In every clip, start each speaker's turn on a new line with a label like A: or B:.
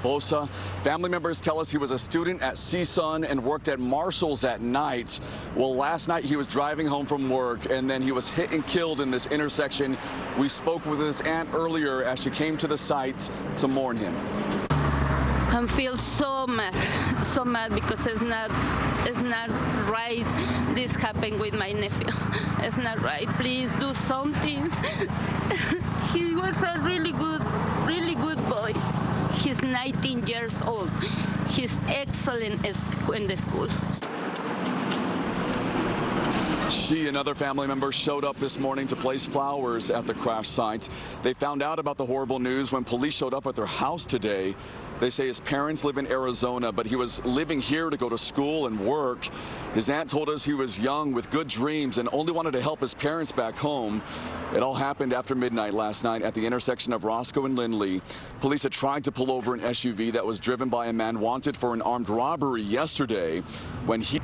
A: Barbosa. Family members tell us he was a student at CSUN and worked at Marshall's at night. Well, last night he was driving home from work and then he was hit and killed in this intersection. We spoke with his aunt earlier as she came to the site to mourn him.
B: I feel so mad because it's not right. This happened with my nephew. It's not right. Please do something. He was a really good boy. He's 19 years old. He's excellent in the school.
A: She and other family members showed up this morning to place flowers at the crash site. They found out about the horrible news when police showed up at their house today. They say his parents live in Arizona, but he was living here to go to school and work. His aunt told us he was young with good dreams and only wanted to help his parents back home. It all happened after midnight last night at the intersection of Roscoe and Lindley. Police had tried to pull over an SUV that was driven by a man wanted for an armed robbery yesterday when he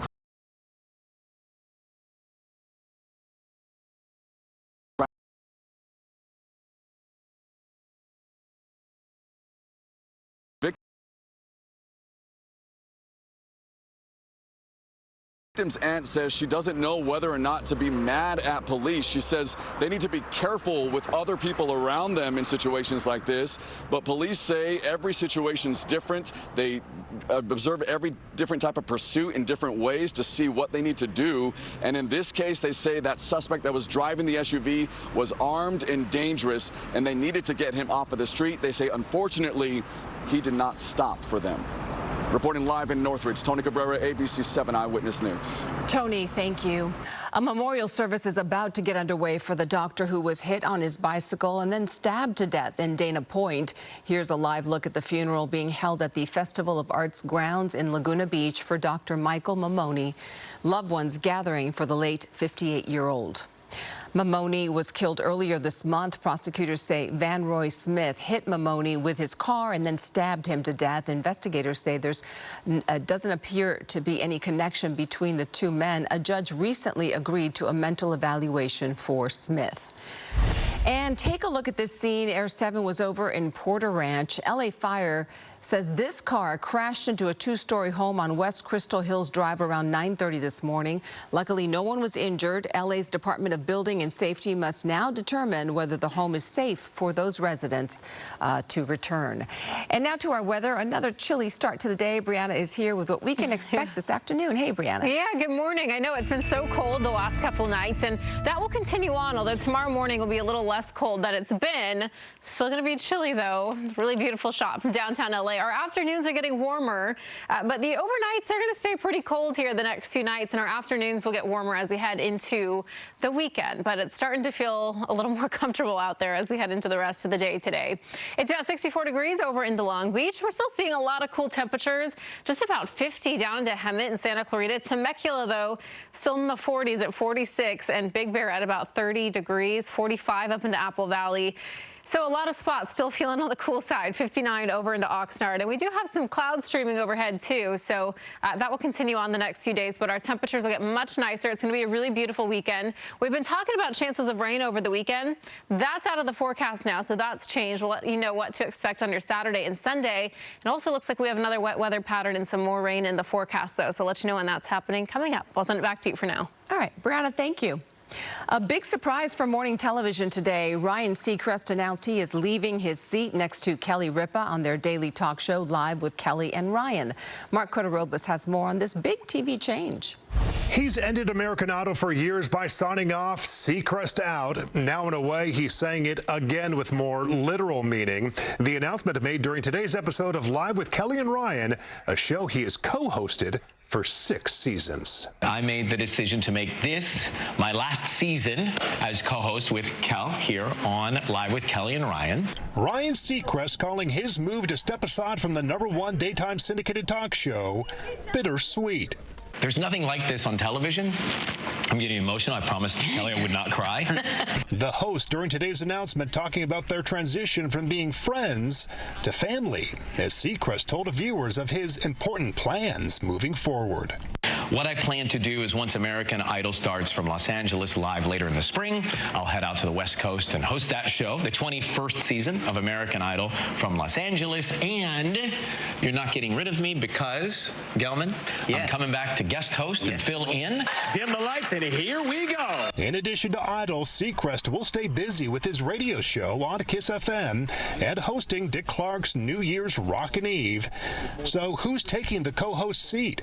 A: victim's aunt says she doesn't know whether or not to be mad at police. She says they need to be careful with other people around them in situations like this. But police say every situation's different. They observe every different type of pursuit in different ways to see what they need to do. And in this case, they say that suspect that was driving the SUV was armed and dangerous, and they needed to get him off of the street. They say, unfortunately, he did not stop for them. Reporting live in Northridge, Tony Cabrera, ABC 7 Eyewitness News.
C: Tony, thank you. A memorial service is about to get underway for the doctor who was hit on his bicycle and then stabbed to death in Dana Point. Here's a live look at the funeral being held at the Festival of Arts grounds in Laguna Beach for Dr. Michael Mamoni. Loved ones gathering for the late 58-year-old. Mamoni was killed earlier this month. Prosecutors say Van Roy Smith hit Mamoni with his car and then stabbed him to death. Investigators say there's doesn't appear to be any connection between the two men. A judge recently agreed to a mental evaluation for Smith. And take a look at this scene. Air 7 was over in Porter Ranch. LA Fire says this car crashed into a two-story home on West Crystal Hills Drive around 9:30 this morning. Luckily, no one was injured. LA's Department of Building and Safety must now determine whether the home is safe for those residents to return. And now to our weather. Another chilly start to the day. Brianna is here with what we can expect this afternoon. Hey, Brianna.
D: Yeah, good morning. I know it's been so cold the last couple nights, and that will continue on, although tomorrow morning will be a little less cold than it's been. Still going to be chilly, though. Really beautiful shot from downtown LA. Our afternoons are getting warmer, but the overnights are going to stay pretty cold here the next few nights, and our afternoons will get warmer as we head into the weekend. But it's starting to feel a little more comfortable out there as we head into the rest of the day today. It's about 64 degrees over into Long Beach. We're still seeing a lot of cool temperatures, just about 50 down into Hemet and Santa Clarita. Temecula, though, still in the 40s at 46, and Big Bear at about 30 degrees, 45 up into Apple Valley. So a lot of spots still feeling on the cool side, 59 over into Oxnard. And we do have some clouds streaming overhead, too. So that will continue on the next few days. But our temperatures will get much nicer. It's going to be a really beautiful weekend. We've been talking about chances of rain over the weekend. That's out of the forecast now, so that's changed. We'll let you know what to expect on your Saturday and Sunday. It also looks like we have another wet weather pattern and some more rain in the forecast, though. So I'll let you know when that's happening coming up. I'll send it back to you for now.
C: All right, Brianna, thank you. A big surprise for morning television today. Ryan Seacrest announced he is leaving his seat next to Kelly Ripa on their daily talk show, Live with Kelly and Ryan. Mark Cotarobas has more on this big TV change.
E: He's ended American Idol for years by signing off, Seacrest out. Now in a way, he's saying it again with more literal meaning. The announcement made during today's episode of Live with Kelly and Ryan, a show he has co-hosted for 6 seasons.
F: I made the decision to make this my last season as co-host with Kel here on Live with Kelly and Ryan.
E: Ryan Seacrest calling his move to step aside from the #1 daytime syndicated talk show bittersweet.
F: There's nothing like this on television. I'm getting emotional. I promised Kelly I would not cry.
E: The host during today's announcement talking about their transition from being friends to family, as Seacrest told viewers of his important plans moving forward.
F: What I plan to do is once American Idol starts from Los Angeles live later in the spring, I'll head out to the West Coast and host that show, the 21st season of American Idol from Los Angeles. And you're not getting rid of me because, Gelman, I'm coming back to guest host and fill in.
G: Dim the lights and here we go.
E: In addition to Idol, Seacrest will stay busy with his radio show on Kiss FM and hosting Dick Clark's New Year's Rockin' Eve. So who's taking the co-host seat?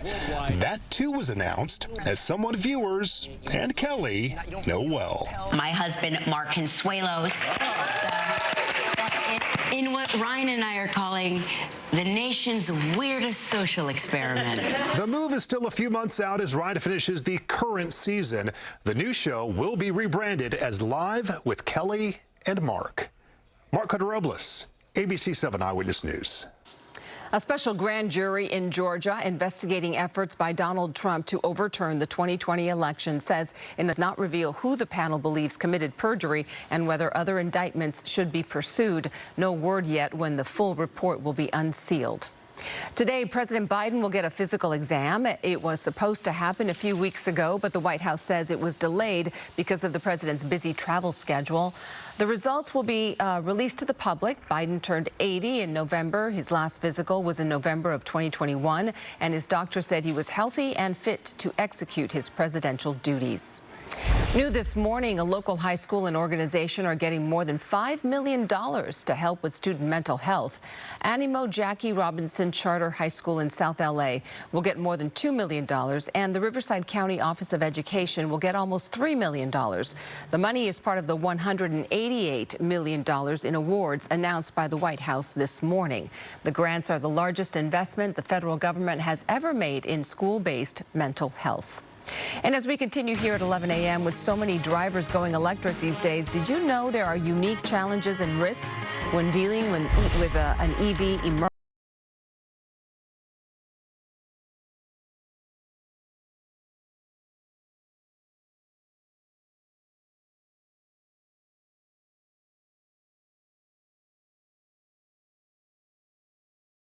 E: That too was announced as someone viewers and Kelly know well.
H: My husband, Mark Consuelos, in what Ryan and I are calling the nation's weirdest social experiment.
E: The move is still a few months out as Ryan finishes the current season. The new show will be rebranded as Live with Kelly and Mark. Mark Robles, ABC 7 Eyewitness News.
C: A special grand jury in Georgia investigating efforts by Donald Trump to overturn the 2020 election says it does not reveal who the panel believes committed perjury and whether other indictments should be pursued. No word yet when the full report will be unsealed. Today, President Biden will get a physical exam. It was supposed to happen a few weeks ago, but the White House says it was delayed because of the president's busy travel schedule. The results will be released to the public. Biden turned 80 in November. His last physical was in November of 2021, and his doctor said he was healthy and fit to execute his presidential duties. New this morning, a local high school and organization are getting more than $5 million to help with student mental health. Animo Jackie Robinson Charter High School in South LA will get more than $2 million, and the Riverside County Office of Education will get almost $3 million. The money is part of the $188 million in awards announced by the White House this morning. The grants are the largest investment the federal government has ever made in school-based mental health. And as we continue here at 11 a.m. with so many drivers going electric these days, did you know there are unique challenges and risks when dealing with an EV emergency?